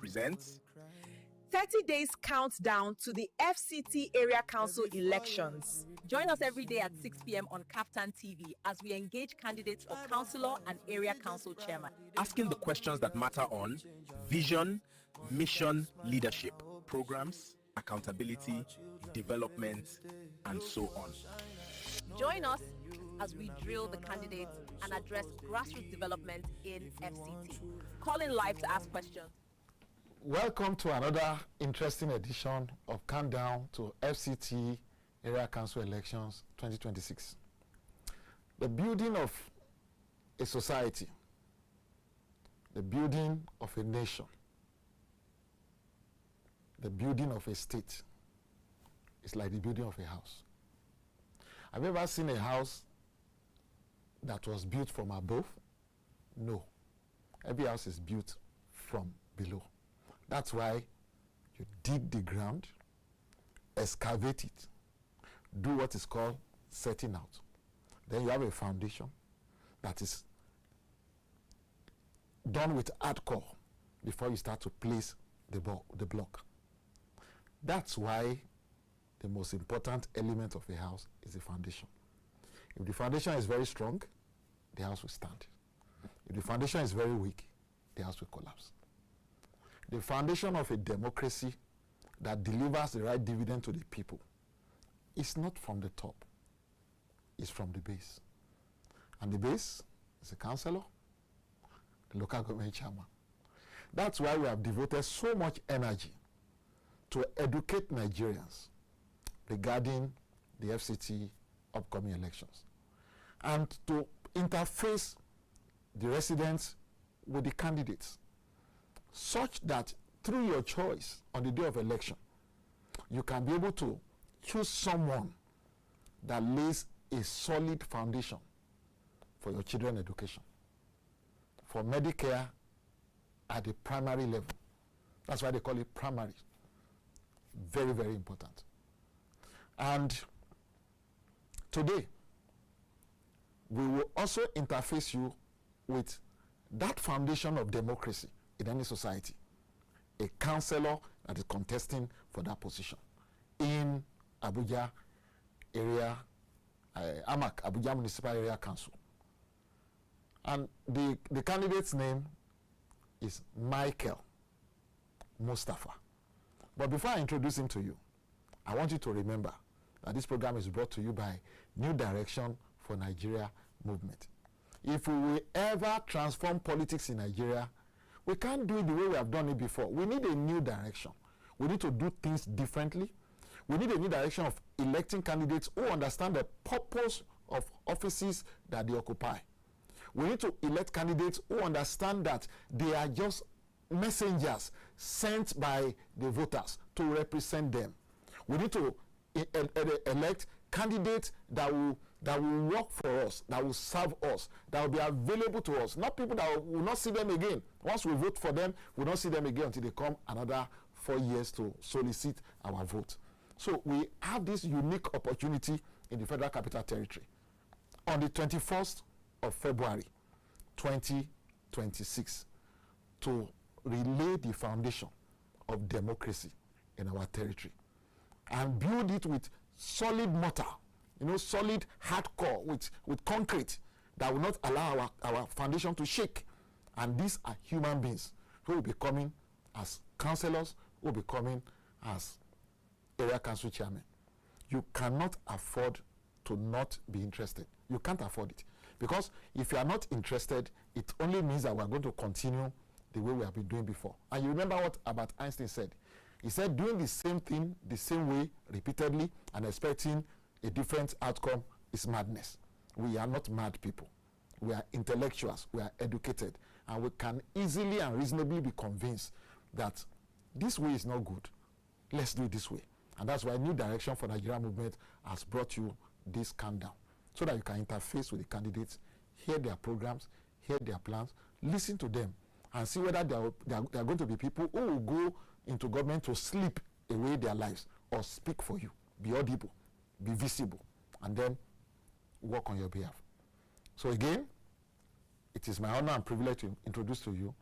presents 30 days countdown to the FCT Area Council elections. Join us every day at 6 p.m. on KAFTAN TV as we engage candidates for Councilor and Area Council Chairman. asking the questions that matter on vision, mission, leadership, programs, accountability, development, and so on. Join us as we drill the candidates and address grassroots development in FCT. Call in live to ask questions. Welcome to another interesting edition of Countdown to FCT Area Council Elections 2026. The building of a society, the building of a nation, the building of a state is like the building of a house. Have you ever seen a house that was built from above? No. Every house is built from below. That's why you dig the ground, excavate it, do what is called setting out. Then you have a foundation that is done with hardcore before you start to place the block. That's why the most important element of a house is the foundation. If the foundation is very strong, the house will stand. If the foundation is very weak, the house will collapse. The foundation of a democracy that delivers the right dividend to the people is not from the top, it's from the base. And the base is the councillor, the local government chairman. That's why we have devoted so much energy to educate Nigerians regarding the FCT upcoming elections and to interface the residents with the candidates, such that through your choice on the day of election, you can be able to choose someone that lays a solid foundation for your children's education, for Medicare at the primary level. That's why they call it primary. Very, very important. And today, we will also interface you with that foundation of democracy in any society, a councillor that is contesting for that position in Abuja area, AMAC, Abuja Municipal Area Council. And the candidate's name is MICHEAL MUSTAPHA. But before I introduce him to you, I want you to remember that this program is brought to you by New Direction for Nigeria movement. If we will ever transform politics in Nigeria, we can't do it the way we have done it before. We need a new direction. We need to do things differently. We need a new direction of electing candidates who understand the purpose of offices that they occupy. We need to elect candidates who understand that they are just messengers sent by the voters to represent them. We need to elect candidates that will work for us, that will serve us, that will be available to us. Not people that will not see them again. Once we vote for them, we will not see them again until they come another 4 years to solicit our vote. So we have this unique opportunity in the Federal Capital Territory. On the 21st of February 2026, to relay the foundation of democracy in our territory and build it with solid mortar, solid hardcore with concrete that will not allow our foundation to shake. And these are human beings who will be coming as councillors, who will be coming as area council chairman. You cannot afford to not be interested. You can't afford it. Because if you are not interested, it only means that we are going to continue the way we have been doing before. And you remember what Albert Einstein said. He said doing the same thing the same way repeatedly and expecting a different outcome is madness. We are not mad people. We are intellectuals. We are educated. And we can easily and reasonably be convinced that this way is not good. Let's do it this way. And that's why New Direction for Nigeria movement has brought you this countdown, so that you can interface with the candidates, hear their programs, hear their plans, listen to them, and see whether they are going to be people who will go into government to sleep away their lives or speak for you, be audible, be visible, and then work on your behalf. So again, it is my honor and privilege to introduce to you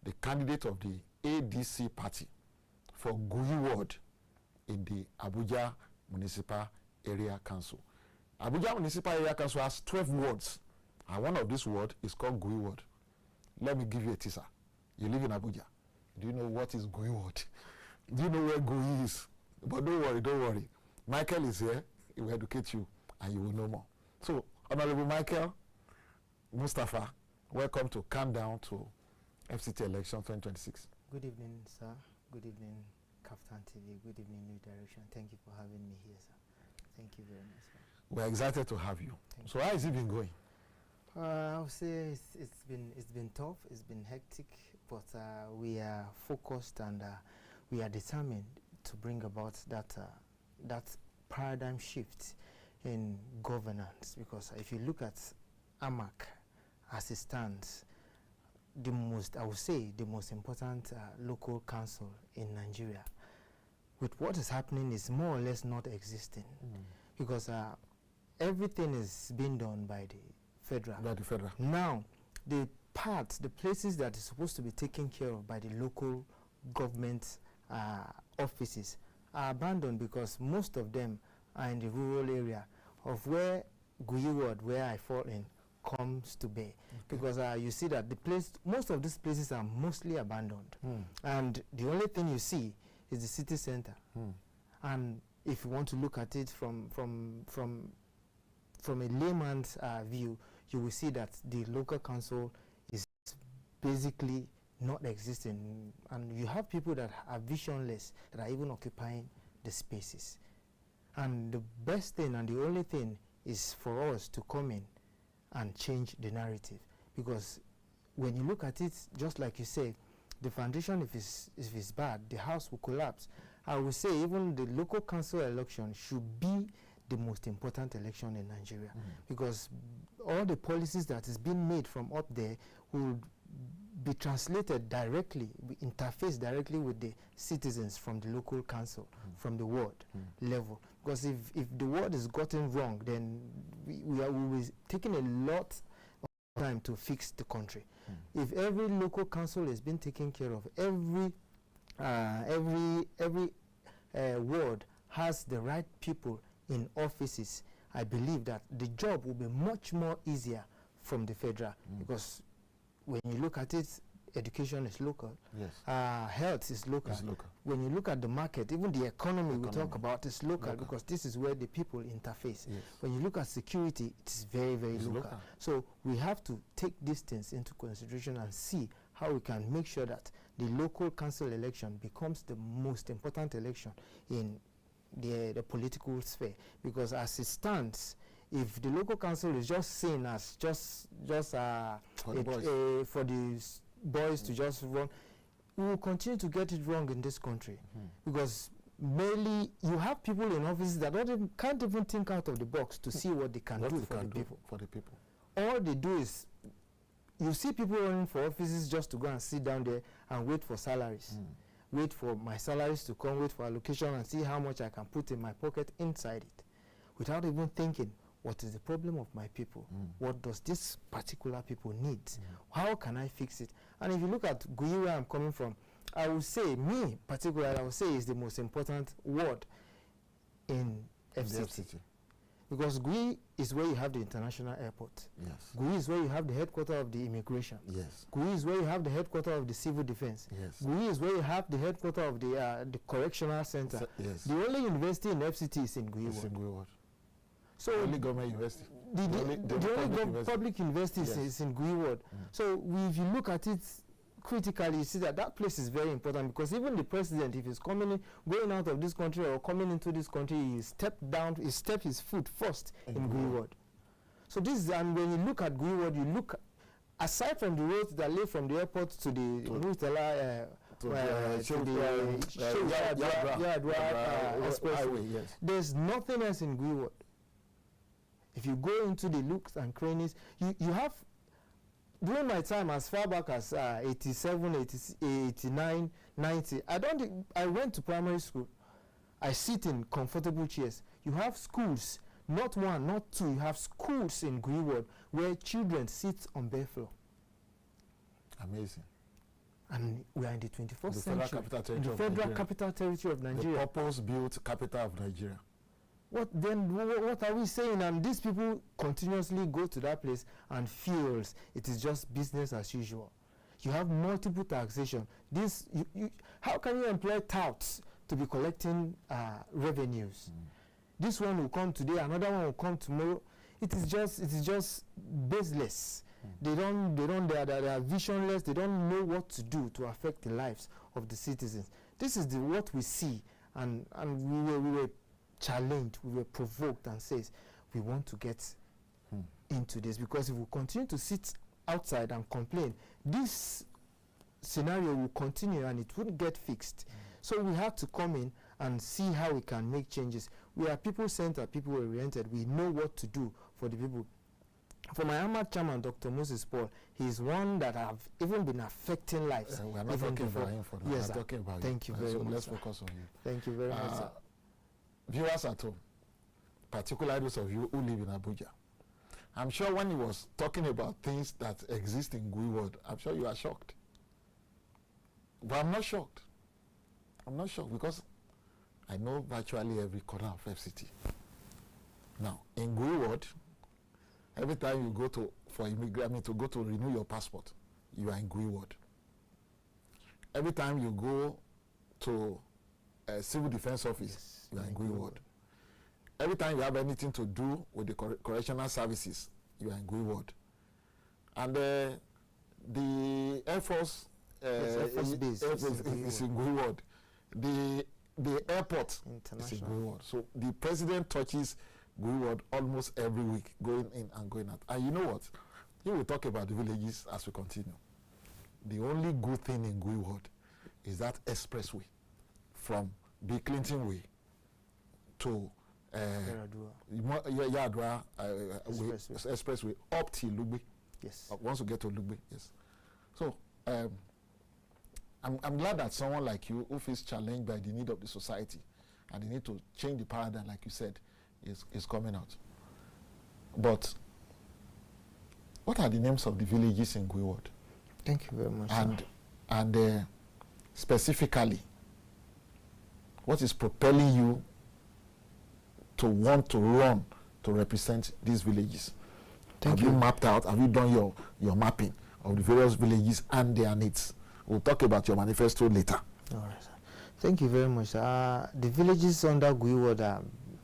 the candidate of the ADC party for Gui ward in the Abuja Municipal Area Council. Abuja Municipal Area Council has 12 wards, and one of these wards is called Gui ward. Let me give you a teaser. You live in Abuja. Do you know what is Gui ward? Do you know where Gui is? But don't worry, don't worry. Michael is here. He will educate you, and you will know more. So, Honorable Michael, MUSTAPHA, welcome to Countdown to FCT Election 2026. Good evening, sir. Good evening, KAFTAN TV. Good evening, New Direction. Thank you for having me here, sir. Thank you very much, sir. We're excited to have you. So, how has it been going? I would say it's been tough. It's been hectic, but we are focused and we are determined to bring about that paradigm shift in governance. Because if you look at AMAC as it stands, I would say the most important local council in Nigeria, with what is happening, is more or less not existing, because everything is being done by the federal. Now, the places that is supposed to be taken care of by the local government offices are abandoned, because most of them are in the rural area of where Gui ward, where I fall in, comes to bear. Because you see that most of these places are mostly abandoned, and the only thing you see is the city center. And if you want to look at it from a layman's view, you will see that the local council is basically not existing, and you have people that are visionless, that are even occupying the spaces. And the best thing and the only thing is for us to come in and change the narrative, because when you look at it, just like you say, the foundation, if it's bad, the house will collapse. I would say even the local council election should be the most important election in Nigeria, because all the policies that is being made from up there will be translated directly, interface directly with the citizens from the local council, from the ward level. Because if the ward is gotten wrong, then we will be taking a lot of time to fix the country. If every local council is being taken care of, every ward has the right people in offices, I believe that the job will be much more easier from the federal, because when you look at it, education is local, health is local. When you look at the market, even the economy we talk about is local, because this is where the people interface. When you look at security, it's very, very local. So we have to take these things into consideration and see how we can make sure that the local council election becomes the most important election in the political sphere. Because as it stands, if the local council is just seen as just for the boys to just run, we will continue to get it wrong in this country. Because mainly you have people in offices that can't even think out of the box to see what they can do for the people. All they do is, you see people running for offices just to go and sit down there and wait for salaries. Wait for my salaries to come, wait for allocation, and see how much I can put in my pocket inside it, without even thinking, what is the problem of my people? What does this particular people need? How can I fix it? And if you look at Gui, where I'm coming from, I would say, me particularly, I would say is the most important ward in FCT. Because Gui is where you have the international airport. Gui is where you have the headquarters of the immigration. Gui is where you have the headquarters of the civil defense. Gui is where you have the headquarters of the correctional center. The only university in FCT is in Gui ward. So only government university. The only public university is in Gui ward. So if you look at it critically, you see that place is very important, because even the president, if he's going out of this country or coming into this country, he step his foot first in Gui ward. So this is, and when you look at Gui ward, you look, aside from the roads that lead from the airport to the expressway, there's nothing else in Gui ward. If you go into the looks and crannies, you have, during my time as far back as 87, 89, 90, I went to primary school. I sit in comfortable chairs. You have schools, not one, not two, you have schools in Gui ward where children sit on bare floor. Amazing. And we are in the 21st The century. Federal Capital Territory of Nigeria. The purpose-built capital of Nigeria. What are we saying? And these people continuously go to that place and feels it is just business as usual. You have multiple taxation. How can you employ touts to be collecting revenues? This one will come today, another one will come tomorrow. It is just baseless. They are visionless. They don't know what to do to affect the lives of the citizens. This is what we see, and we were challenged, we were provoked, and says we want to get into this, because if we continue to sit outside and complain, this scenario will continue and it wouldn't get fixed. So we have to come in and see how we can make changes. We are people-centered, people-oriented. We know what to do for the people. For my AMAC chairman, Dr. Moses Paul, he is one that have even been affecting lives. We are not talking about him for now. Yes, we are talking about Thank you very much. Let's focus on you. Thank you very much, sir. Viewers at home, particularly those of you who live in Abuja, I'm sure when he was talking about things that exist in Gui world, I'm sure you are shocked. But I'm not shocked. I'm not shocked because I know virtually every corner of FCT. Now, in Gui world, every time you go to go to renew your passport, you are in Gui world. Every time you go to a civil defense office, you are in Gui world. Every time you have anything to do with the correctional services, you are in Gui world. And the Air Force base is in Gui world. The airport is in Gui world. So the president touches Gui world almost every week, going in and going out. And you know what? He will talk about the villages as we continue. The only good thing in Gui world is that expressway from B. Clinton Way to Yadua expressway up to Lugbe. Yes. Once you get to Lugbe, yes. So I'm glad that someone like you who feels challenged by the need of the society and the need to change the paradigm, like you said, is coming out. But what are the names of the villages in Gui world? Thank you very much. And specifically, what is propelling you to want to run to represent these villages? Have you mapped out? Have you done your mapping of the various villages and their needs? We'll talk about your manifesto later. All right, sir. Thank you very much. The villages under Gui world,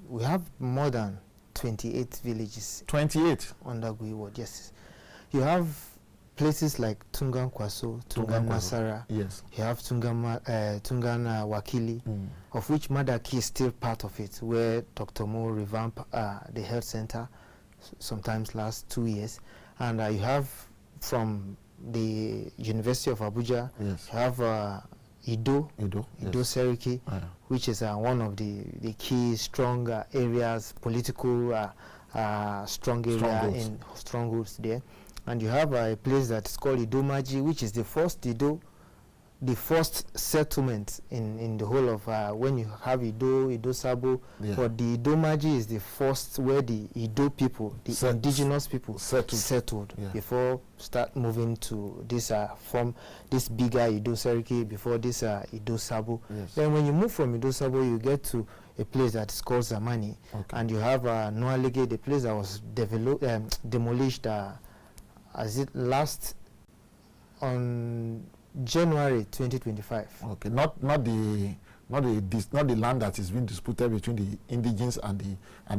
we have more than 28 villages. 28 under Gui world, yes. You have places like Tungan Kwaso, Tungan Masara. Yes. You have Tungan Wakili, of which Madaki is still part of it, where Dr. Mo revamped the health center sometimes last 2 years. And you have from the University of Abuja, yes. You have Ido Seriki, which is one of the key strong areas, political strongholds there. And you have a place that is called Idomaji, which is the first settlement in the whole of when you have Ido Sabo, but the Idomaji is the first where the Ido people, the indigenous people settled before start moving to this from this bigger Ido Seriki before this Ido Sabo. Yes. Then when you move from Ido Sabo, you get to a place that is called Zamani, and you have Noalege, the place that was demolished as it last on January 2025. Okay, not the land that is being disputed between the indigenes and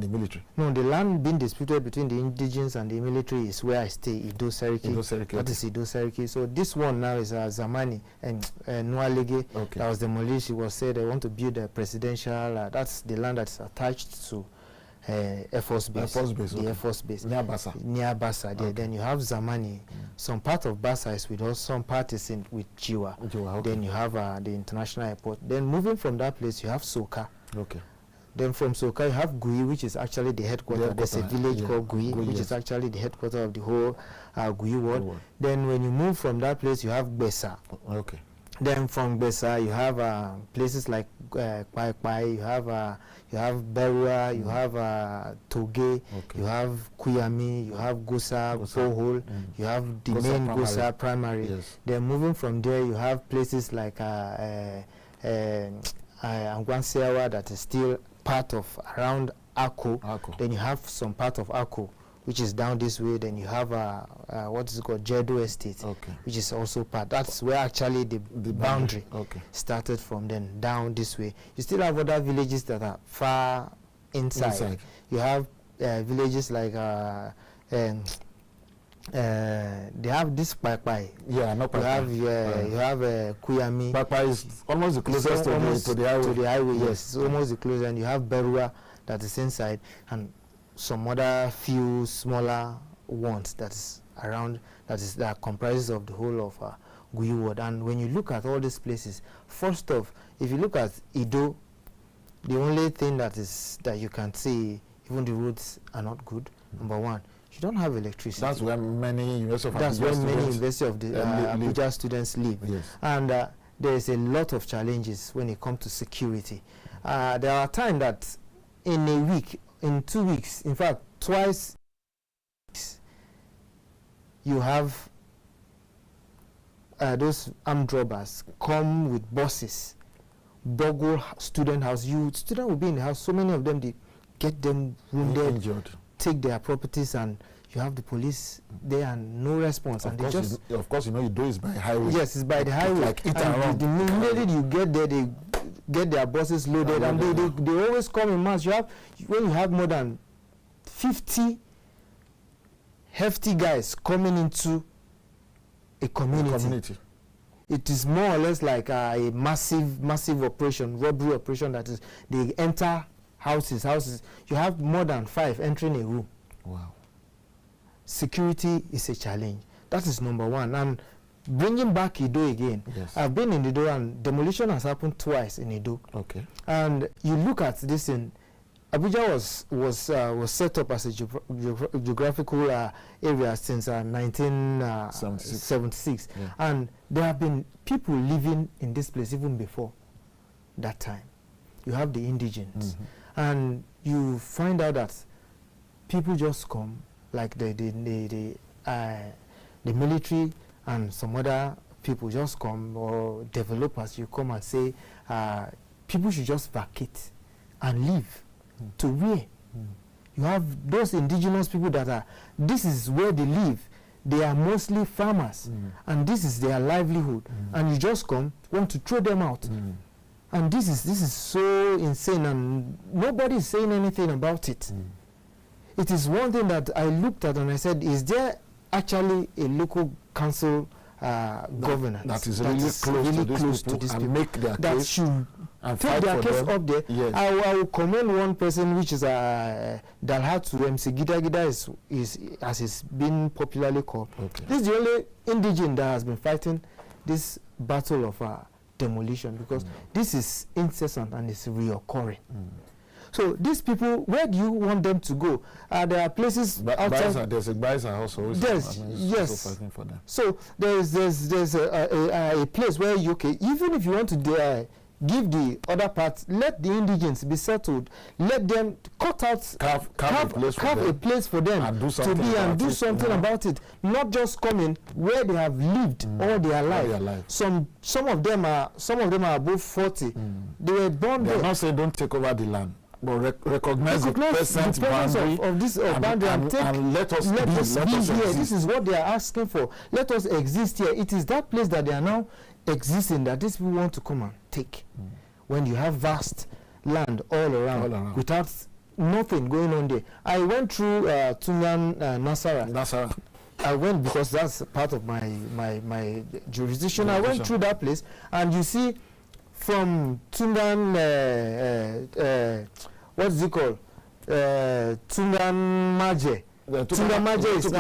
the military. No, the land being disputed between the indigenes and the military is where I stay, Ido Seriki. That is Ido Seriki. So this one now is Zamani and Noalege that was demolished. It was said they want to build a presidential. That's the land that's attached to Air Force Base. Air Force Base. Near Bassa. Near Bassa. Then you have Zamani. Some part of Bassa is with us, some part is with Jiwa. Then you have the international airport. Then moving from that place, you have Soka. Okay. Then from Soka, you have Gui, which is actually the headquarters. There's a village called Gui, which is actually the headquarters of the whole Gui world. Then when you move from that place, you have Besa. Okay. Then from Besa, you have places like Kwai Kwai, you have Berua, you have Toge, you have Kuyami, you have Gusa, Bohol, you have the Gusa main primary. Gusa primary. Yes. Then moving from there, you have places like Angwansewa that is still part of around Ako. Then you have some part of Ako, which is down this way. Then you have what is called Jedo Estate, which is also part. That's where actually the boundary started from. Then down this way, you still have other villages that are far inside. You have villages like they have this Pai. Yeah, no Pai. You have Kuyami. Pai is almost the closest to the highway. To the highway, yes, it's almost the closest. And you have Berua that is inside, and some other few smaller ones that is around, that comprises of the whole of Guyu ward. And when you look at all these places, first off, if you look at Ido, the only thing that you can see, even the roads are not good. Number one, you don't have electricity. That's where many University of the Abuja students live. Yes. And there is a lot of challenges when it comes to security. There are times that in a week, in 2 weeks, in fact, twice, you have those armed robbers come with buses, boggle student house. Student will be in the house. So many of them, they get them wounded, injured, take their properties, and you have the police there and no response. Of course, you do is by highway. Yes, it's by the highway. Like it around. The minute you get there, they get their buses loaded, and they always come in mass. When you have more than 50 hefty guys coming into a community. It is more or less like a massive operation, robbery operation. That is, they enter houses. You have more than 5 entering a room. Wow. Security is a challenge. That is number one. And bringing back Ido again, yes. I've been in Ido, and demolition has happened twice in Ido. Okay. And you look at this in Abuja was set up as a geographical area since 1976, yeah. And there have been people living in this place even before that time. You have the indigents, and you find out that people just come, like the military and some other people just come, or developers, you come and say people should just vacate and leave. To where? You have those indigenous people that this is where they live. They are mostly farmers, and this is their livelihood. And you just want to throw them out. And this is so insane, and nobody is saying anything about it. It is one thing that I looked at and I said, is there actually a local council governance that is really close to these people, make their case, should take their case up there? Yes. I will commend one person, which is Dalhatu MC Gida is as it's been popularly called. Okay. This is the only indigene that has been fighting this battle of demolition, because this is incessant and it's reoccurring. So these people, where do you want them to go? There are places outside. There's a Baisa also. Yes. Fighting for them. So there's a place where even if you want to give the other part, let the indigents be settled. Let them carve a place for them and do something about it. Not just coming where they have lived all their life. Some of them are above 40. They were born there. Not saying don't take over the land, but recognize the presence of this boundary and let us be here. This is what they are asking for. Let us exist here. It is that place that they are now existing that these people want to come and take. When you have vast land all around without nothing going on there. I went through Tungan Nasara. I went because that's part of my jurisdiction. I went through that place, and you see from Tungan, what's it called? Tungan Maje. Tungan Maje is in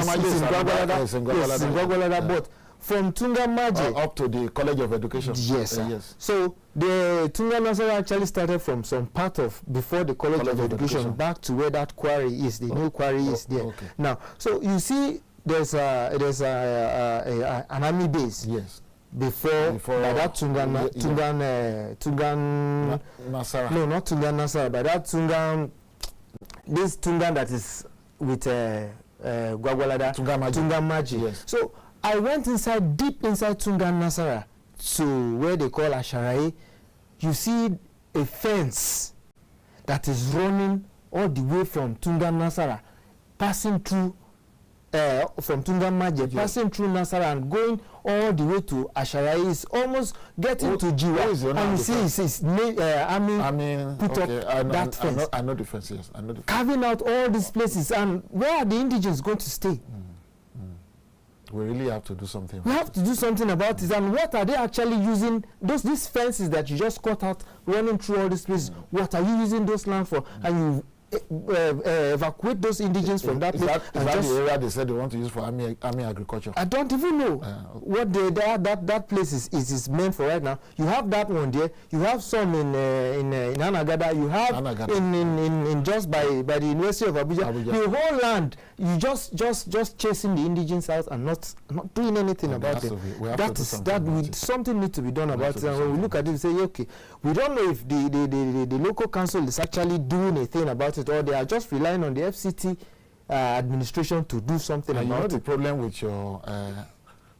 Gwagwalada, but from Tungan Maje up to the College of Education. Yes. Yes. So the Tungan Nasara actually started from some part of before the College of Education back to where that quarry is. The new quarry is there. Okay. Now, so you see, there's an army base. Yes. before by that Tungan Nasara. No, not Tungan Nasara, but that Tungan, this Tungan that is with Gwagwalada, Tungan Maji. Yes. So I went deep inside Tungan Nasara to where they call Asharai. You see a fence that is running all the way from Tungan Nasara, passing through from Tungan Maji, passing through Nasara and going all the way to Asharai. Is almost getting to Jiwa. And you see, it's put up that fence. I know the fence, yes. I know the fence. Carving out all these places. And where are the indigenous going to stay? We really have to do something. We have to do something about it. And what are they actually using? These fences that you just cut out, running through all these places, what are you using those land for? And you evacuate those indigenous from that place. Is that the area they said they want to use for army agriculture? I don't even know what that place is meant for right now. You have that one there. You have some in Anagada. You have in just by the University of Abuja. The whole land, you just chasing the indigenous out and not doing anything about it. Something needs to be done about it. And when we look at it, we say, okay, we don't know if the local council is actually doing a thing about it, or they are just relying on the FCT administration to do something about it. You know the problem with your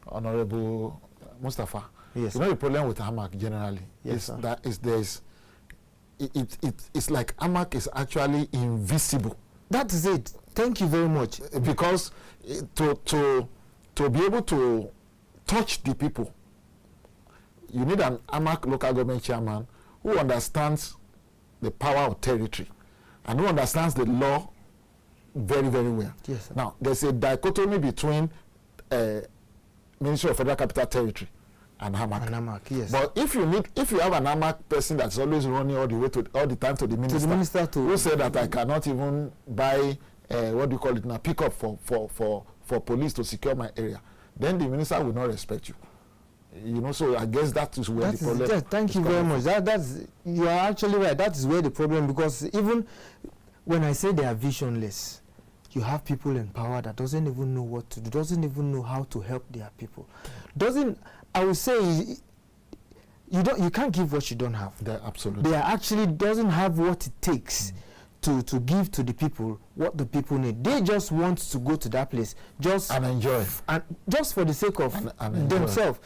Honorable Mustapha? Yes. You know the problem with AMAC generally? Yes, it's like AMAC is actually invisible. That is it. Thank you very much. Because to be able to touch the people, you need an AMAC local government chairman who understands the power of territory and who understands the law very, very well. Yes, sir. Now, there's a dichotomy between Ministry of Federal Capital Territory and AMAC. Yes. But if you have an AMAC person that's always running all the time to the minister, who said that I cannot even buy pick up for police to secure my area, then the minister will not respect you. You know, so I guess that is where the problem. Yes, thank you very much. You are actually right. That is where the problem, because even when I say they are visionless, you have people in power that doesn't even know what to do, doesn't even know how to help their people. I would say you can't give what you don't have. Absolutely. They actually doesn't have what it takes to give to the people what the people need. They just want to go to that place and enjoy, and just for the sake of themselves,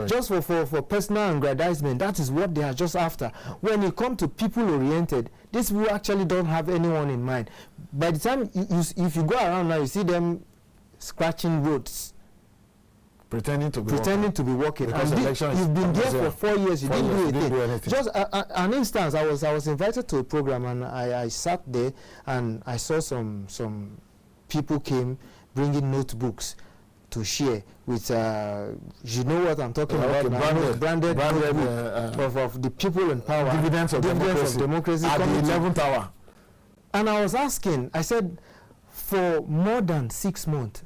just for personal aggrandizement. That is what they are just after. When it comes to people oriented, these people actually don't have anyone in mind. By the time if you go around now, you see them scratching roads, pretending to be working. And you've been there for 4 years. You didn't do anything. Just an instance, I was invited to a program, and I sat there and I saw some people came bringing notebooks to share with you know what I'm talking about now, branded of the people in power, dividends of democracy at the 11th hour. And I was asking, I said, for more than 6 months,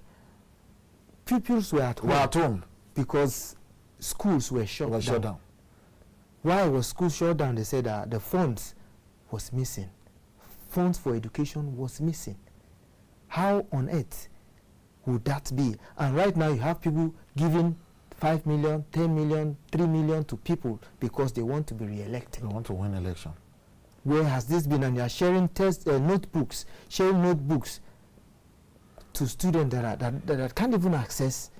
pupils were at home because schools were shut down. Why was school shut down? They said the funds was missing. Funds for education was missing. How on earth would that be? And right now you have people giving 5 million, 10 million, 3 million to people because they want to be re-elected. They want to win election. Where has this been? And they are sharing notebooks to students that can't even access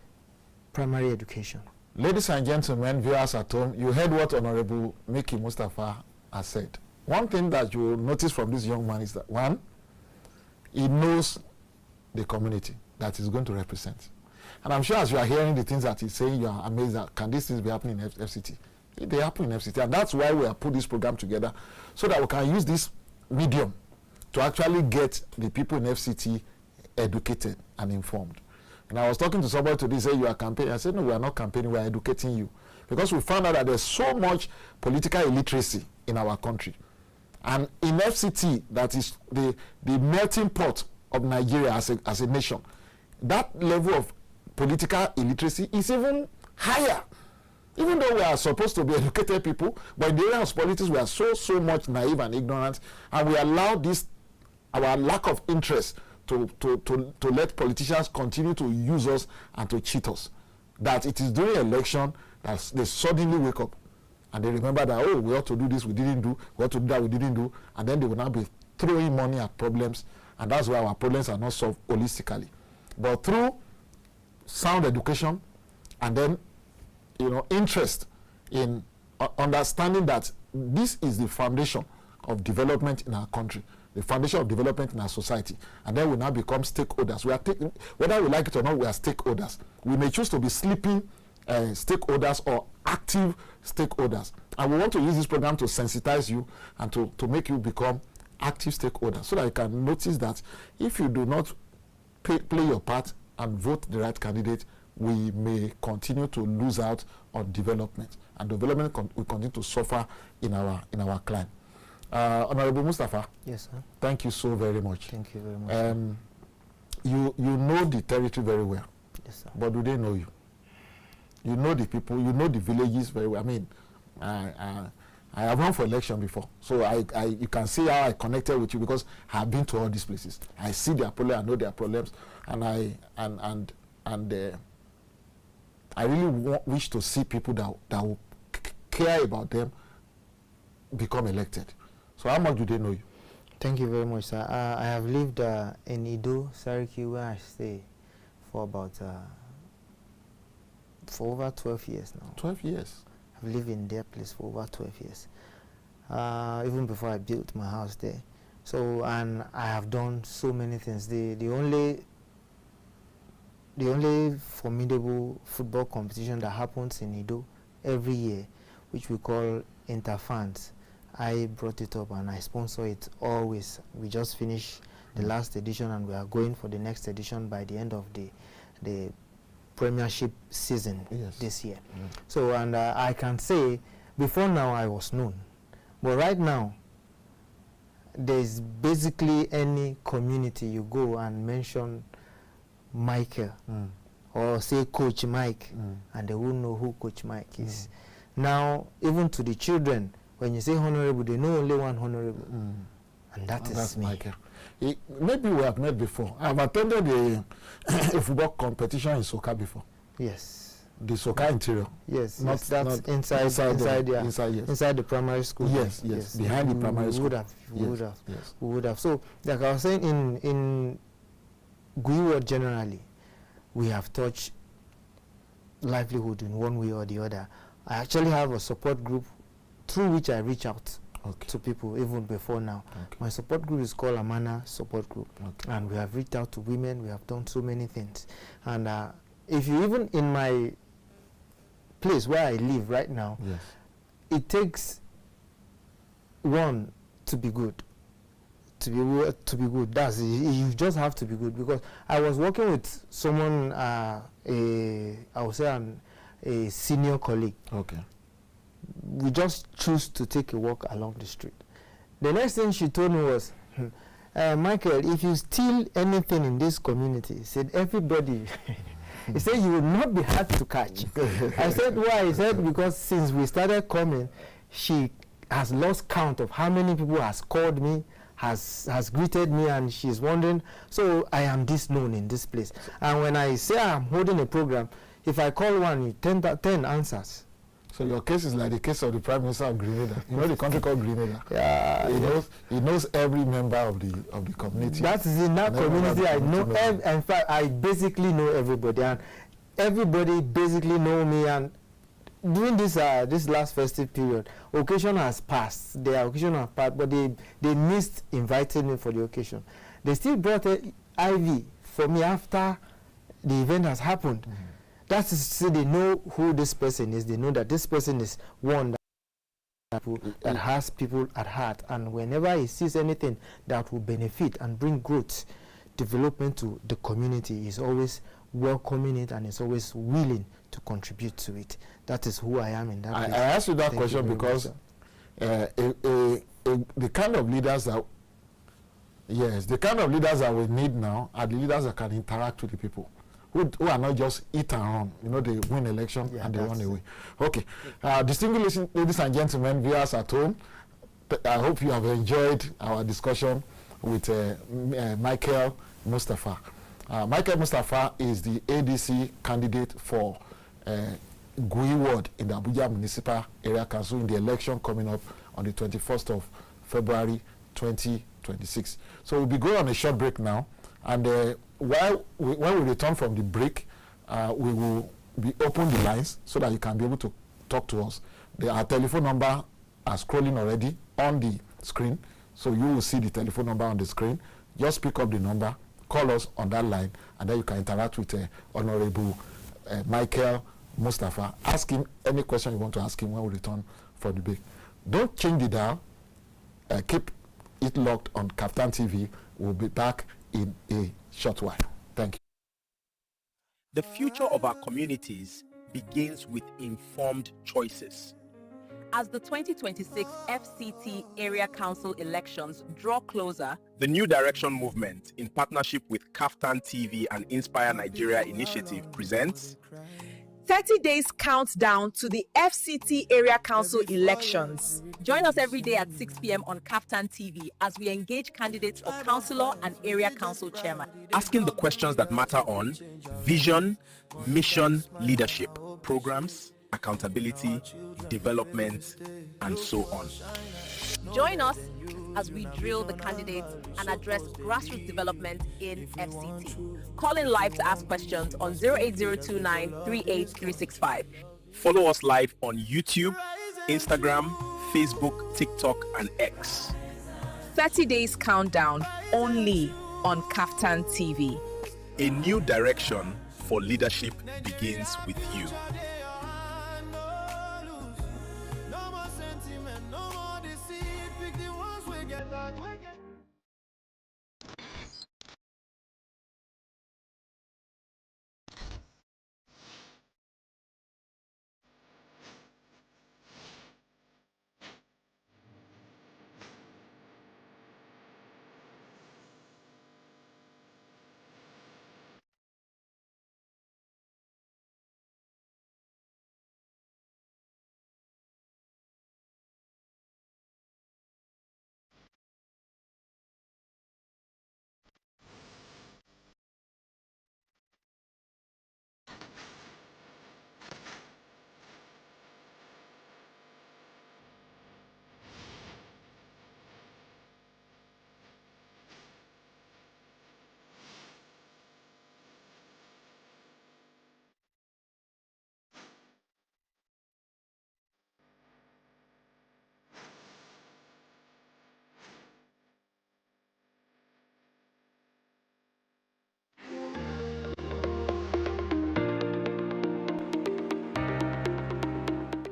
primary education. Ladies and gentlemen, viewers at home, you heard what Honorable Mickey Mustapha has said. One thing that you will notice from this young man is that, one, he knows the community that he's going to represent. And I'm sure as you are hearing the things that he's saying, you are amazed that can these things be happening in FCT? They happen in FCT, and that's why we have put this program together, so that we can use this medium to actually get the people in FCT educated and informed. And I was talking to somebody today, say you are campaigning. I said, no, we are not campaigning, we are educating you. Because we found out that there's so much political illiteracy in our country. And in FCT, that is the melting pot of Nigeria as a nation, that level of political illiteracy is even higher. Even though we are supposed to be educated people, but in the area of politics, we are so much naive and ignorant, and we allow our lack of interest to let politicians continue to use us and to cheat us. That it is during election that they suddenly wake up and they remember that, oh, we ought to do this, we didn't do, we ought to do that, we didn't do, and then they will now be throwing money at problems, and that's why our problems are not solved holistically. But through sound education and then, interest in understanding that this is the foundation of development in our country, the foundation of development in our society, and then we now become stakeholders. We are taking, whether we like it or not, we are stakeholders. We may choose to be sleeping stakeholders or active stakeholders, and we want to use this program to sensitize you and to make you become active stakeholders, so that you can notice that if you do not play your part and vote the right candidate, we may continue to lose out on development, and development will continue to suffer in our climb. Honorable Mustapha. Yes, sir. Thank you so very much. Thank you very much. You know the territory very well. Yes, sir. But do they know you? You know the people, you know the villages very well. I mean, I have run for election before, so you can see how I connected with you, because I have been to all these places. I see their problems, I know their problems, and I really wish to see people that will care about them become elected. So how much do they know you? Thank you very much, sir. I have lived in Ido, Sariki, where I stay, for about for over 12 years now. 12 years? I've lived in their place for over 12 years. Even before I built my house there. So, and I have done so many things. The only formidable football competition that happens in Ido every year, which we call Interfans, I brought it up and I sponsor it always. We just finished the last edition and we are going for the next edition by the end of the Premiership season this year. So, and I can say, before now I was known, but right now, there's basically any community you go and mention Michael or say Coach Mike, and they will know who Coach Mike is. Now, even to the children, when you say honorable, they know only one honorable, and that's me. Michael. Maybe we have met before. I've attended a football competition in Soka before. Yes. The Soka interior. Yes, that's inside the primary school. Yes. Behind the primary school. We would have. So, like I was saying, in Gui generally, we have touched livelihood in one way or the other. I actually have a support group through which I reach out to people even before now. My support group is called Amana Support Group, and we have reached out to women. We have done so many things, and if you even in my place where I live right now, it takes one to be good. To be good, that's it. You just have to be good, because I was working with someone, I would say a senior colleague. We just choose to take a walk along the street. The next thing she told me was, Michael, if you steal anything in this community, he said, everybody, he said, you will not be hard to catch. I said, why? He said, because since we started coming, she has lost count of how many people has called me, has greeted me, and she's wondering, so I am this known in this place. And when I say I'm holding a program, if I call one, 10 answers. So your case is like the case of the Prime Minister of Grenada. You know the country called Grenada. He knows every member of the community. That is in that community. I know. In fact, I basically know everybody, and everybody basically know me. And during this last festive period, occasion has passed. Their occasion has passed, but they missed inviting me for the occasion. They still brought an IV for me after the event has happened. That is to say, they know who this person is. They know that this person is one that has people at heart. And whenever he sees anything that will benefit and bring growth, development to the community, he's always welcoming it and is always willing to contribute to it. That is who I am in that place. I asked you that question because the kind of leaders that we need now are the leaders that can interact with the people. Who are not just eat and run. You know, they win election and they run away. Okay. Distinguished ladies and gentlemen, viewers at home, I hope you have enjoyed our discussion with Michael Mustapha. Michael Mustapha is the ADC candidate for GUI ward in the Abuja Municipal Area Council in the election coming up on the 21st of February 2026. So we'll be going on a short break now, and when we return from the break, we will be open the lines so that you can be able to talk to us. Our telephone number are scrolling already on the screen, so you will see the telephone number on the screen. Just pick up the number, call us on that line, and then you can interact with Honorable Michael Mustapha. Ask him any question you want to ask him when we return from the break. Don't change the dial. Keep it locked on KAFTAN TV. We'll be back in a short while. Thank you. The future of our communities begins with informed choices. As the 2026 FCT Area Council elections draw closer, The New Direction Movement, in partnership with KAFTAN TV and Inspire Nigeria Initiative, presents 30 days countdown to the FCT Area Council elections. join us every day at 6 p.m. on KAFTAN TV as we engage candidates for Councilor and Area Council Chairman. asking the questions that matter on vision, mission, leadership, programs, accountability, development, and so on. Join us as we drill the candidates and address grassroots development in FCT. Call in live to ask questions on 08029 38365. Follow us live on YouTube, Instagram, Facebook, TikTok, and X. 30 days countdown only on KAFTAN TV. A new direction for leadership begins with you.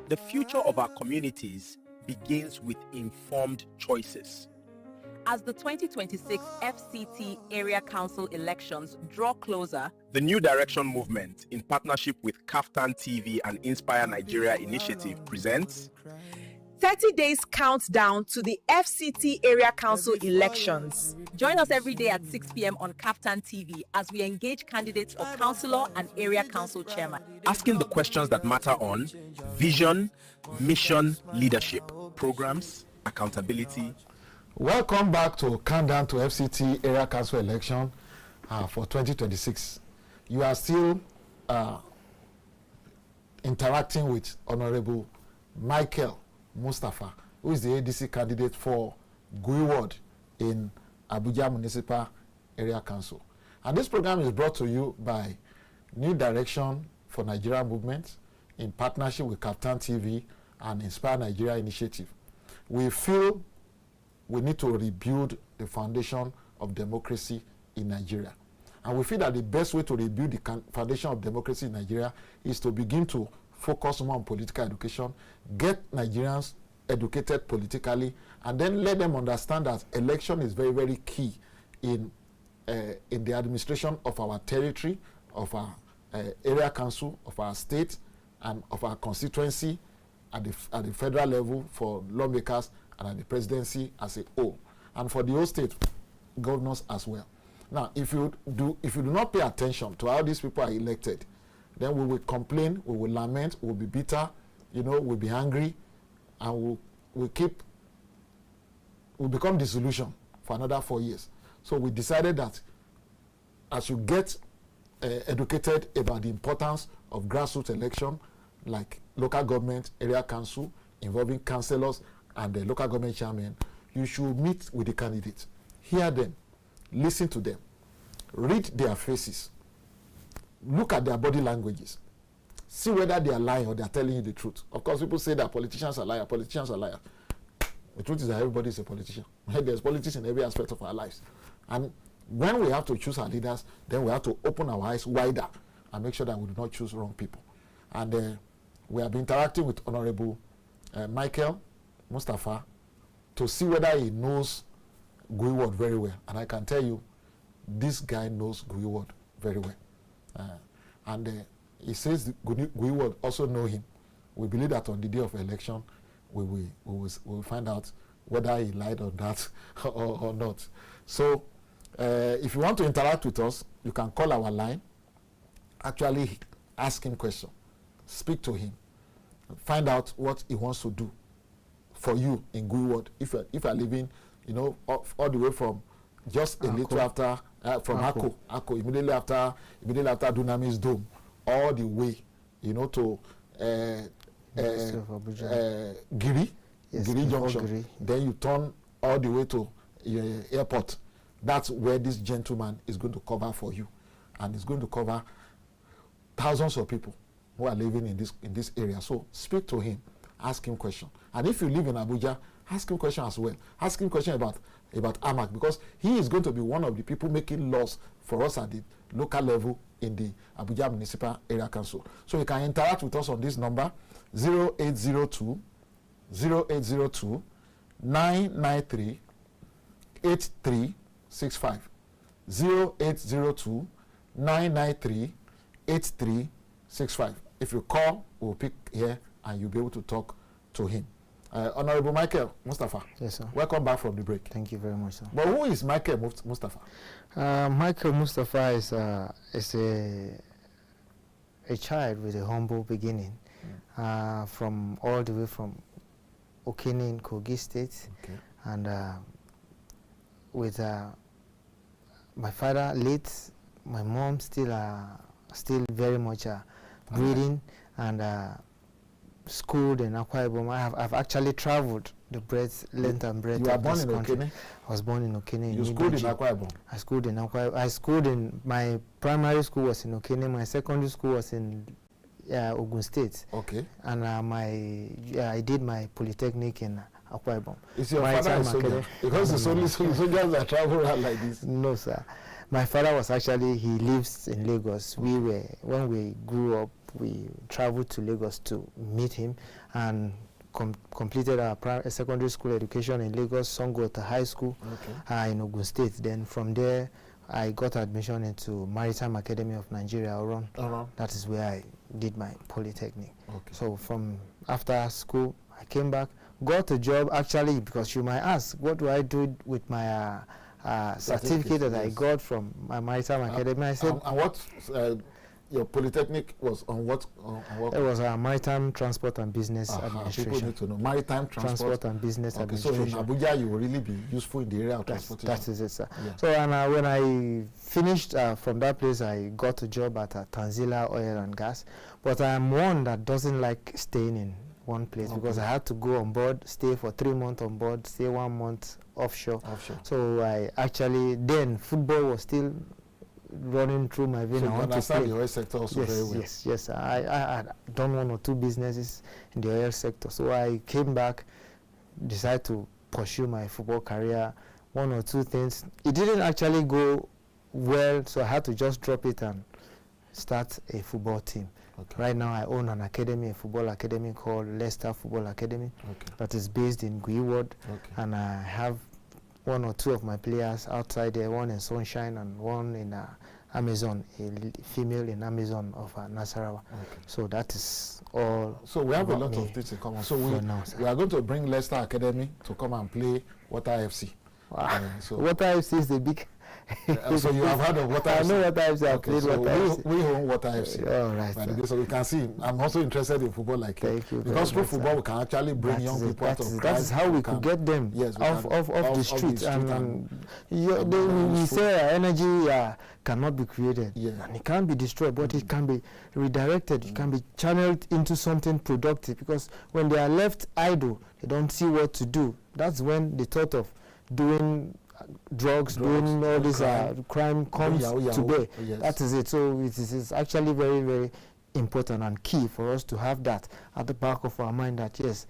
The future of our communities begins with informed choices. As the 2026 FCT Area Council elections draw closer, The New Direction Movement, in partnership with KAFTAN TV and Inspire Nigeria Initiative, presents 30 days countdown to the FCT Area Council elections. join us every day at 6 p.m. on KAFTAN TV as we engage candidates for Councilor and Area Council Chairman. asking the questions that matter on vision, mission, leadership, programs, accountability. Welcome back to Countdown to FCT Area Council Election for 2026. You are still interacting with Honorable Michael Mustapha, who is the ADC candidate for GUI ward in Abuja Municipal Area Council. And this program is brought to you by New Direction for Nigeria Movement in partnership with KAFTAN TV and Inspire Nigeria Initiative. We feel we need to rebuild the foundation of democracy in Nigeria. And we feel that the best way to rebuild the foundation of democracy in Nigeria is to begin to focus more on political education, get Nigerians educated politically, and then let them understand that election is very, very key in the administration of our territory, of our area council, of our state, and of our constituency at the federal level for lawmakers and at the presidency as a whole, and for the whole state governors as well. Now, if you do not pay attention to how these people are elected, then we will complain, we will lament, we will be bitter, we'll be angry, and we'll become disillusioned for another 4 years. So we decided that as you get educated about the importance of grassroots election like local government, area council, involving councillors and the local government chairman, you should meet with the candidates, hear them, listen to them, read their faces, look at their body languages, see whether they are lying or they are telling you the truth. Of course, people say that politicians are liars, politicians are liars. The truth is that everybody is a politician. There's politics in every aspect of our lives. And when we have to choose our leaders, then we have to open our eyes wider and make sure that we do not choose wrong people. And we have been interacting with Honorable Michael MUSTAPHA to see whether he knows Guiward very well. And I can tell you, this guy knows Guiward very well. He says Guiward also know him. We believe that on the day of election, we will find out whether he lied on that or not. So if you want to interact with us, you can call our line, actually ask him questions, speak to him, find out what he wants to do for you in Guiward. If you are living, all the way from just a little after, from Akko, immediately after Dunamis Dome, all the way, to Giri, yes, Giri Junction. Giri. Then you turn all the way to airport. That's where this gentleman is going to cover for you, and it's going to cover thousands of people who are living in this area. So speak to him, ask him questions. And if you live in Abuja, ask him questions as well. Ask him questions about AMAC, because he is going to be one of the people making laws for us at the local level in the Abuja Municipal Area Council. So you can interact with us on this number, 0802 993 8365. 0802 993 8365. If you call, we'll pick here and you'll be able to talk to him. Honorable Michael MUSTAPHA. Yes, sir. Welcome back from the break. Thank you very much, sir. But who is Michael MUSTAPHA? Michael MUSTAPHA is a child with a humble beginning, from all the way from Okene in Kogi State, and with my father late, my mom still very much breathing, and schooled in Akwa Ibom. I've actually traveled the length and breadth. You were born in Okene? I was born in Okene. You schooled in Akwa Ibom? I schooled in Akwa Ibom. I schooled in, my primary school was in Okene. My secondary school was in Ogun State. Okay. And I did my polytechnic in Akwa Ibom. Is your father a soldier? Because it's only soldiers that travel around like this. No, sir. My father was actually, he lives in Lagos. When we grew up, we traveled to Lagos to meet him and completed our secondary school education in Lagos, Songota High School, in Ogun State. Then from there, I got admission into Maritime Academy of Nigeria, Oron. That is where I did my polytechnic. So from after school, I came back, got a job actually, because you might ask, what do I do with my certificate that I got from my Maritime Academy? I said, and what your polytechnic was on what? It was Maritime Transport and Business Administration. People need to know Maritime Transport and Business Administration. So in Abuja, you will really be useful in the area of transportation. That is it, sir. Yeah. So when I finished from that place, I got a job at Tanzila Oil and Gas. But I'm one that doesn't like staying in one place, because I had to go on board, stay for 3 months on board, stay 1 month offshore. So I actually, then football was still running through my vein. So I want to play the oil sector also very well. Yes. I done 1 or 2 businesses in the oil sector. So I came back, decided to pursue my football career. 1 or 2 things. It didn't actually go well, so I had to just drop it and start a football team. Right now I own an academy, a football academy called Leicester Football Academy, that is based in Guiward, and I have 1 or 2 of my players outside there, one in Sunshine and one in Amazon, a female in Amazon of Nasarawa. So that is all. So we have a lot of things in common. So we are going to bring Leicester Academy to come and play Water FC. Wow. Water FC is the big So you have heard of Water FC? I know Water FC. I've played Water FC. We own Water FC. All right. So we can see. I'm also interested in football like you. Thank you. Because through football, we can actually bring young people out of crime. That is how we could get them off the street. We say energy cannot be created. And it can't be destroyed, but it can be redirected. It can be channeled into something productive. Because when they are left idle, they don't see what to do. That's when the thought of doing drugs, doing all this crime comes to bear. That is it. So it is actually very, very important and key for us to have that at the back of our mind, that yes,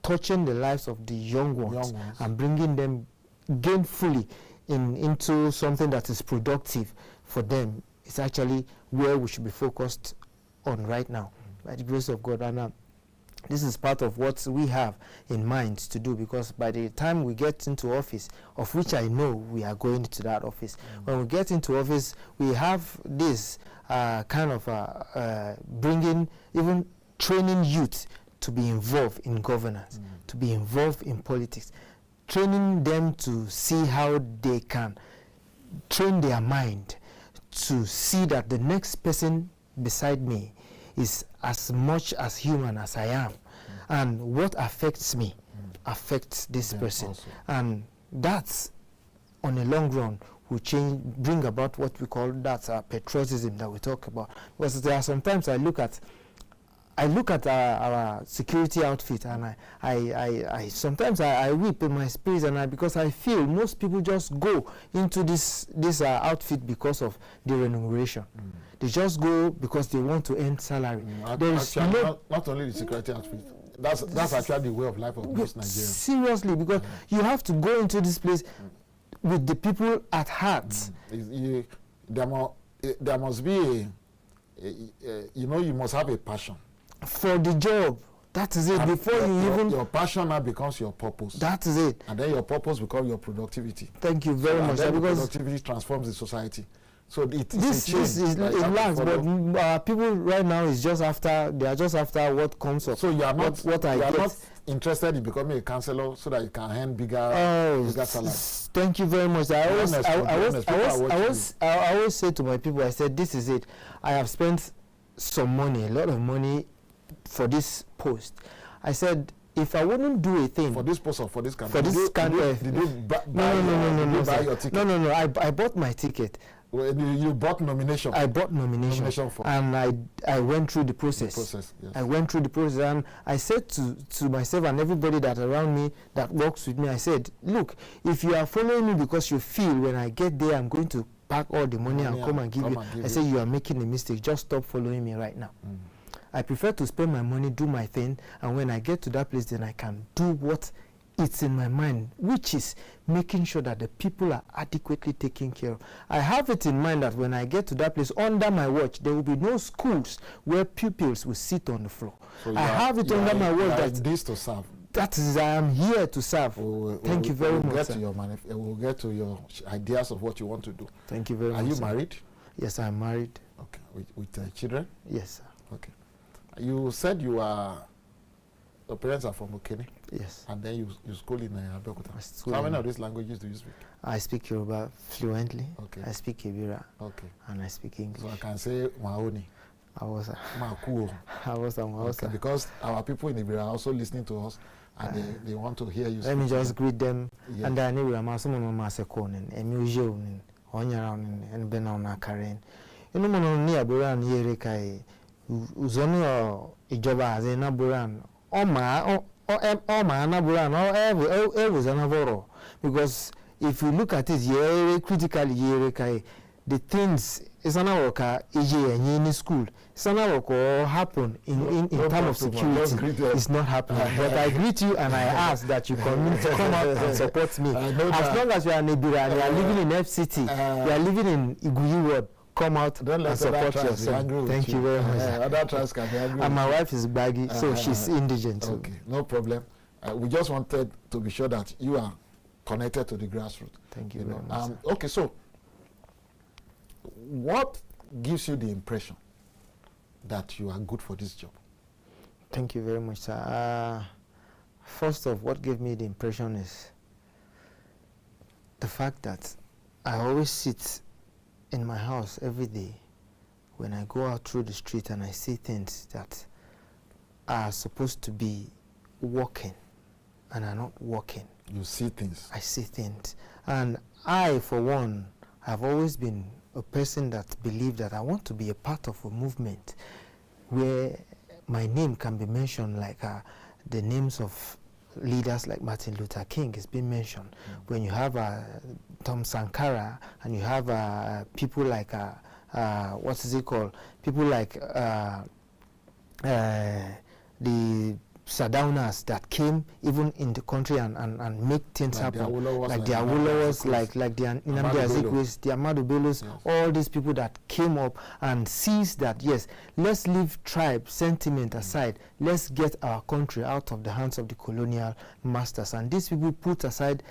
touching the lives of the young ones and bringing them gainfully into something that is productive for them is actually where we should be focused on right now, by the grace of God. And this is part of what we have in mind to do, because by the time we get into office, of which I know we are going to that office, when we get into office, we have this kind of bringing, even training youth to be involved in governance, to be involved in politics, training them to see how they can train their mind to see that the next person beside me is as much as human as I am, and what affects me affects this person also. And that's, on a long run, will bring about what we call that patriotism that we talk about. Because there are sometimes I look at our security outfit, and I sometimes I weep in my spirit, and because I feel most people just go into this outfit because of the remuneration. They just go because they want to earn salary. There is not only the security outfit. That's actually the way of life of most Nigerians. Seriously, because you have to go into this place with the people at heart. There must be you must have a passion for the job. That is it. And before your passion now becomes your purpose. That is it. And then your purpose becomes your productivity. Thank you very much. And then productivity transforms the society. So this lags, but people right now is just after. They are just after what comes up. So you are not what I get. Not interested in becoming a councillor so that you can earn bigger salary. Thank you very much. I always say to my people, I said, this is it. I have spent some money, a lot of money, for this post. I said, if I wouldn't do a thing for this post or for this campaign, did you buy your ticket? No. I bought my ticket. Well, you bought nomination. I bought nomination for, and I went through the process. Yes. I went through the process, and I said to myself and everybody that around me that works with me, I said, look, if you are following me because you feel when I get there I'm going to pack all the money and come and give you, I said, you are making a mistake. Just stop following me right now. I prefer to spend my money, do my thing, and when I get to that place, then I can do what it's in my mind, which is making sure that the people are adequately taken care of. I have it in mind that when I get to that place, under my watch, there will be no schools where pupils will sit on the floor. So I have it under my watch that this to serve. That is, I am here to serve. Thank you very much. We'll get to your ideas of what you want to do. Thank you very much. Are you married? Yes, I'm married. Okay. With children? Yes, sir. Okay. You said your parents are from Okene? Yes. And then you school in Abeokuta. So how many of these languages do you speak? I speak Yoruba fluently. Okay. I speak Ibira. Okay. And I speak English. So I can say Maoni. Awasa. Makuo. Awasa. Okay, because our people in Ibira are also listening to us, and they want to hear you. Let me just greet them. Yeah. And I know I'm also Mama Sekonin, Emilio, Onyaran, and Benona Karen. You know, Monia Buran, Yerekai, Uzono, Ijoba, Zena Buran, Oma Naburan, or every Zanavoro. Because if you look at it critically, the things is an hour in school. It's an hour happen in terms of security. It's not happening. But I greet you and I ask that you come out and support me. As long as you are in Ibira and you are living in FCT, you are living in Iguyi Ward, come out and support yourself. Thank you very much. Other trans can be angry. And my wife is baggy, so she's indigent. Okay, no problem. We just wanted to be sure that you are connected to the grassroots. Thank you very much. Okay, so what gives you the impression that you are good for this job? Thank you very much, sir. First off, what gave me the impression is the fact that I always sit in my house every day when I go out through the street and I see things that are supposed to be working and are not working. You see things. I see things. And I, for one, have always been a person that believed that I want to be a part of a movement where my name can be mentioned, like the names of leaders like Martin Luther King is being mentioned. When you have Tom Sankara, and you have people like what is it called? People like the Sadaunas that came even in the country and make things like happen, like the Awolowas, like the Nnamdi Azikiwes, the Ahmadu Bellos, all these people that came up and seized that, yes, let's leave tribe sentiment aside, let's get our country out of the hands of the colonial masters. And these people put aside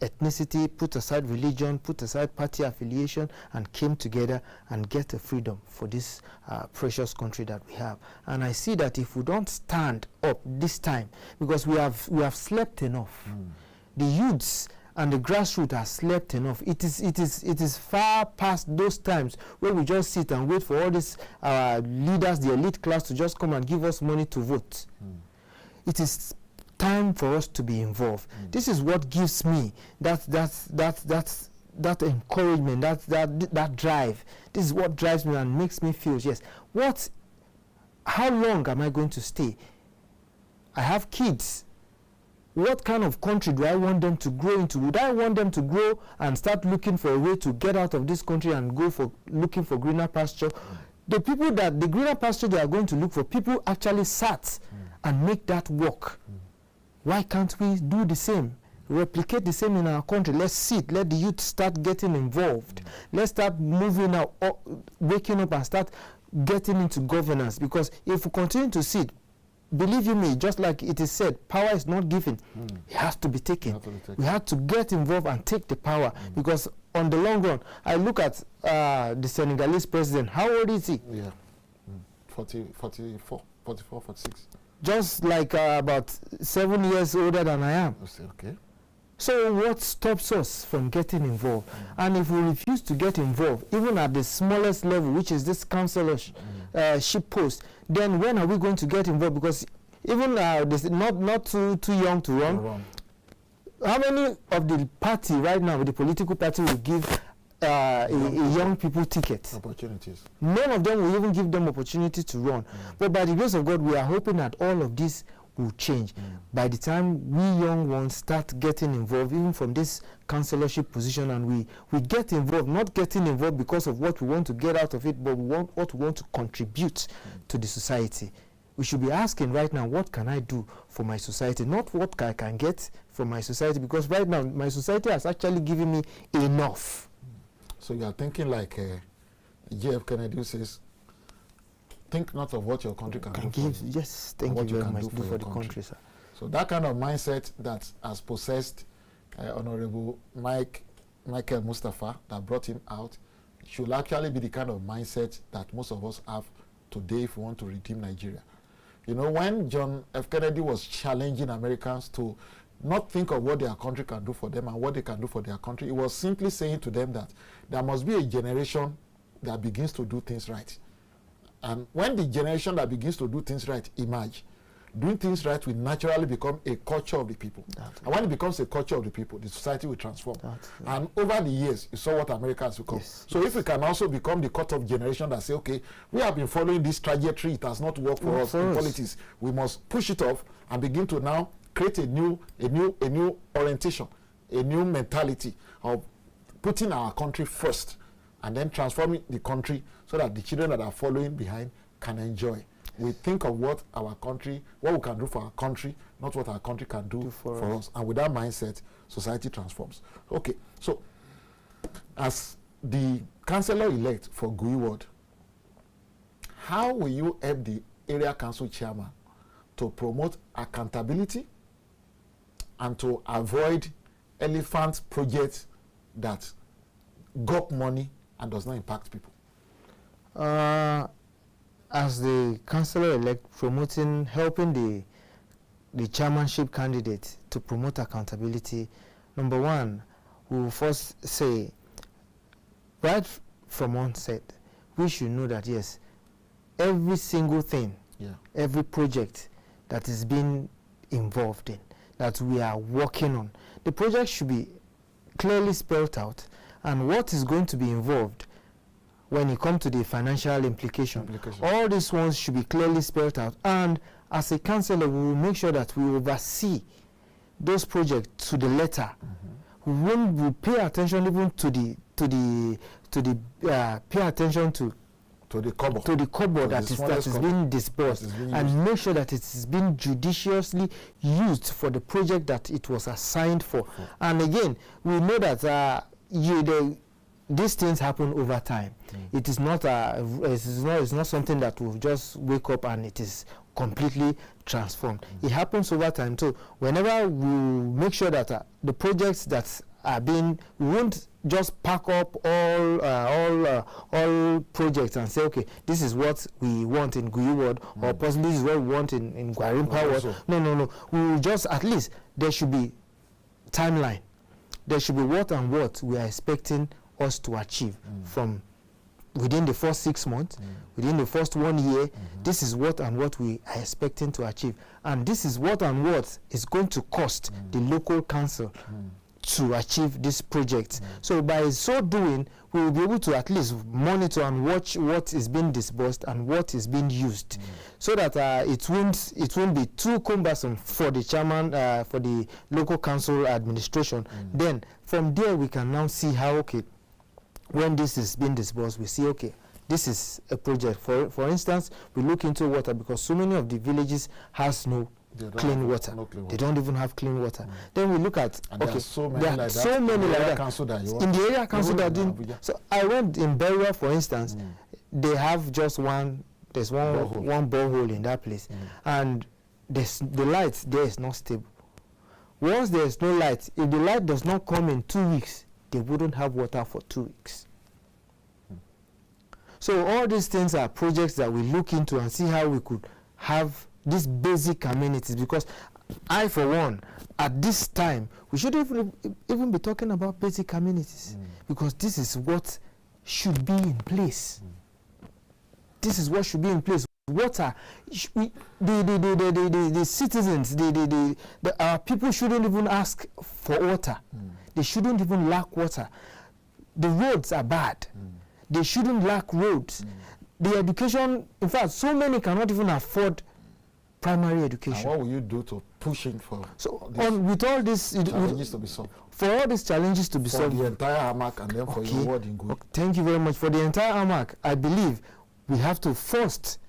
ethnicity, put aside religion, put aside party affiliation, and came together and get a freedom for this precious country that we have. And I see that if we don't stand up this time, because we have slept enough, the youths and the grassroots have slept enough. It is far past those times where we just sit and wait for all these leaders, the elite class, to just come and give us money to vote. It is time for us to be involved. This is what gives me that encouragement, that drive. This is what drives me and makes me feel, yes, how long am I going to stay? I have kids. What kind of country do I want them to grow into? Would I want them to grow and start looking for a way to get out of this country and go for looking for greener pasture? The greener pasture they are going to look for, people actually sat and make that work. Why can't we do the same? Replicate the same in our country. Let's sit. Let the youth start getting involved. Let's start moving out, waking up and start getting into governance. Because if we continue to sit, believe you me, just like it is said, power is not given. It has to be taken. We have to get involved and take the power. Because on the long run, I look at the Senegalese president. How old is he? Yeah, 44, 46. Just like about 7 years older than I am. Okay. So what stops us from getting involved? And if we refuse to get involved, even at the smallest level, which is this councilorship post, then when are we going to get involved? Because even this not too young to run. How many of the party right now, the political party, will give a young people ticket? Opportunities. None of them will even give them opportunity to run. But by the grace of God, we are hoping that all of this will change. By the time we young ones start getting involved, even from this councilorship position, and we get involved, not getting involved because of what we want to get out of it, but what we want to contribute to the society. We should be asking right now, what can I do for my society? Not what I can get from my society, because right now my society has actually given me enough. So you are thinking like J.F. Kennedy says, think not of what your country can do for you. Yes, thank you very much for the country, sir. So that kind of mindset that has possessed Honorable Michael MUSTAPHA, that brought him out, should actually be the kind of mindset that most of us have today if we want to redeem Nigeria. You know, when John F. Kennedy was challenging Americans to not think of what their country can do for them and what they can do for their country, he was simply saying to them that there must be a generation that begins to do things right. And when the generation that begins to do things right emerge, doing things right will naturally become a culture of the people. And when it becomes a culture of the people, the society will transform. And over the years, you saw what America has become. Yes. So if we can also become the cut-off generation that say, okay, we have been following this trajectory, it has not worked for us in politics, we must push it off and begin to now create a new orientation, a new mentality of putting our country first and then transforming the country so that the children that are following behind can enjoy. We think of what our country, what we can do for our country, not what our country can do for us. And with that mindset, society transforms. Okay, so as the councillor-elect for Gui Ward, how will you help the area council chairman to promote accountability and to avoid elephant projects that gulp money and does not impact people? As the councillor-elect, helping the chairmanship candidate to promote accountability, number one, we will first say right from onset, we should know that, yes, every single thing, every project that is being involved in, that we are working on, the project should be clearly spelled out, and what is going to be involved when it comes to the financial implication. All these ones should be clearly spelled out, and as a councillor, we will make sure that we oversee those projects to the letter. We won't pay attention even to the pay attention to the cobble that is being disbursed, and make sure that it is being judiciously used for the project that it was assigned for. And again, we know that these things happen over time. It is not it's not something that will just wake up and it is completely transformed. It happens over time. So whenever we make sure that the projects that are being, we won't just pack up all projects and say, okay, this is what we want in Gui Ward, or possibly this is what we want in Gwarimpa Ward. No. We will just, at least there should be timeline. There should be what we are expecting us to achieve from within the first 6 months, within the first 1 year. This is what we are expecting to achieve, and this is what is going to cost the local council to achieve this project. So by so doing, we will be able to at least monitor and watch what is being disbursed and what is being used, so that it won't be too cumbersome for the chairman, for the local council administration. Then from there we can now see how, okay, when this is being disbursed, we see, okay, this is a project. For instance, we look into water, because so many of the villages has no clean water. They don't even have clean water. Then we look at, and there are so many like that. In the area council that didn't. So I went in Beria, for instance. They have just there's one borehole in that place, and the light there is not stable. Once there is no light, if the light does not come in 2 weeks, they wouldn't have water for 2 weeks. So all these things are projects that we look into and see how we could have these basic amenities, because I, for one, at this time, we should even be talking about basic amenities, because this is what should be in place. This is what should be in place. Water, the citizens, our people shouldn't even ask for water. They shouldn't even lack water. The roads are bad. They shouldn't lack roads. The education, in fact, so many cannot even afford primary education. And what will you do to push in for with all these challenges to be solved? For all these challenges to be solved. For the entire AMAC, and then for your ward in Gui. Thank you very much. For the entire AMAC, I believe we have to first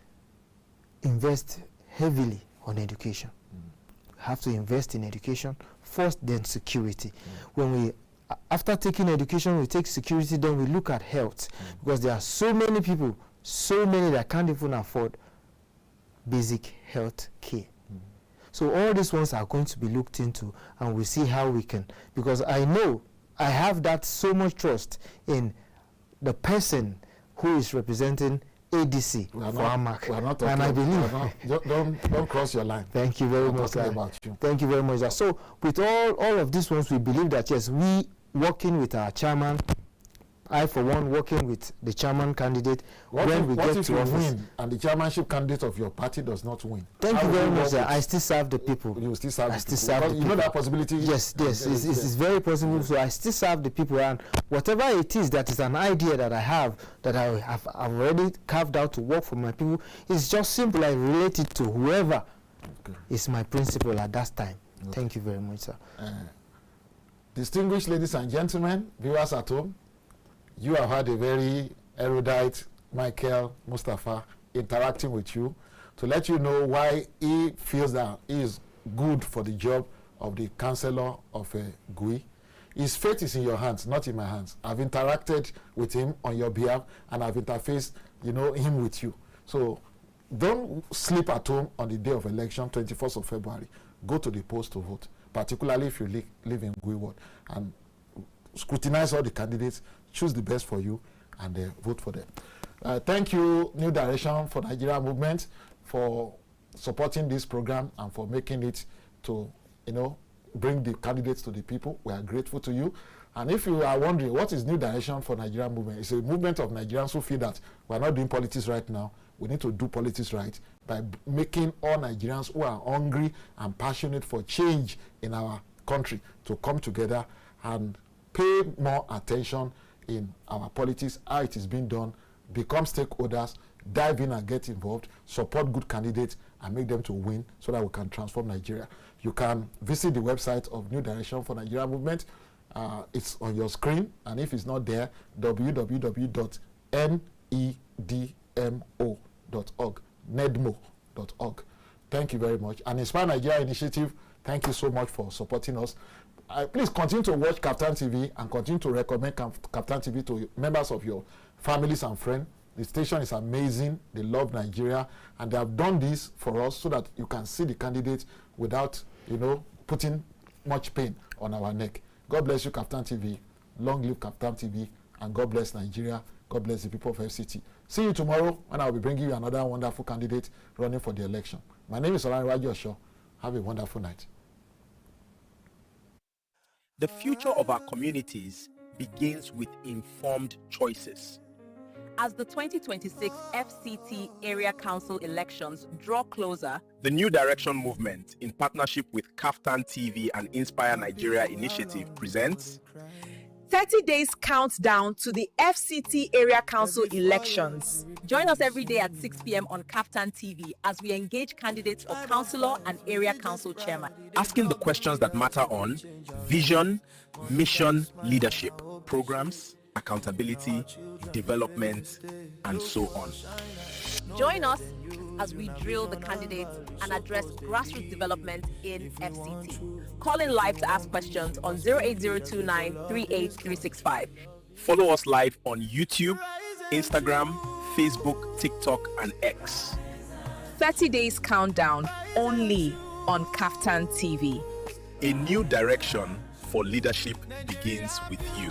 invest heavily on education. We have to invest in education first, then security. When after taking education, we take security, then we look at health, because there are so many people, that can't even afford basic health care. So all these ones are going to be looked into, and we'll see how we can, because I know I have that so much trust in the person who is representing ADC for AMAC. And I believe don't cross your line. Thank you very much. Thank you very much. So with all of these ones, we believe that, yes, we working with our chairman, I, for one, working with the chairman candidate, what if you win and the chairmanship candidate of your party does not win? Thank you very much, sir. I still serve the people. You still serve the people. You know that possibility? Yes, it's very possible. So I still serve the people, and whatever it is that is an idea that I have, that I have already carved out to work for my people, it's just simple. I relate it to whoever is my principal at that time. Thank you very much, sir. Distinguished ladies and gentlemen, viewers at home, you have had a very erudite Michael Mustapha interacting with you to let you know why he feels that he is good for the job of the councillor of Gui. His fate is in your hands, not in my hands. I've interacted with him on your behalf, and I've interfaced, him with you. So don't sleep at home on the day of election, 21st of February. Go to the post to vote, particularly if you live in Gui Ward, and scrutinize all the candidates, choose the best for you, and vote for them. Thank you, New Direction for Nigeria Movement, for supporting this program and for making it to, bring the candidates to the people. We are grateful to you. And if you are wondering what is New Direction for Nigeria movement, it's a movement of Nigerians who feel that we are not doing politics right now. We need to do politics right by making all Nigerians who are hungry and passionate for change in our country to come together and pay more attention in our politics, how it is being done, become stakeholders, dive in and get involved, support good candidates, and make them to win so that we can transform Nigeria. You can visit the website of New Direction for Nigeria Movement. It's on your screen, and if it's not there, www.nedmo.org, nedmo.org. Thank you very much. And Inspire Nigeria Initiative, thank you so much for supporting us. Please continue to watch KAFTAN TV and continue to recommend KAFTAN TV to members of your families and friends. The station is amazing. They love Nigeria, and they have done this for us so that you can see the candidates without, putting much pain on our neck. God bless you, KAFTAN TV. Long live KAFTAN TV, and God bless Nigeria. God bless the people of FCT. See you tomorrow when I will be bringing you another wonderful candidate running for the election. My name is OLANREWAJU. Have a wonderful night. The future of our communities begins with informed choices. As the 2026 FCT Area Council elections draw closer, The New Direction movement, in partnership with KAFTAN TV and Inspire Nigeria Initiative, presents 30 days countdown to the FCT Area Council elections. join us every day at 6 p.m. on KAFTAN TV as we engage candidates for Councilor and Area Council Chairman. asking the questions that matter on vision, mission, leadership, programs, accountability, development, and so on. Join us as we drill the candidates and address grassroots development in FCT. Call in live to ask questions on 08029 38365. Follow us live on YouTube, Instagram, Facebook, TikTok, and X. 30 days countdown only on KAFTAN TV. A new direction for leadership begins with you.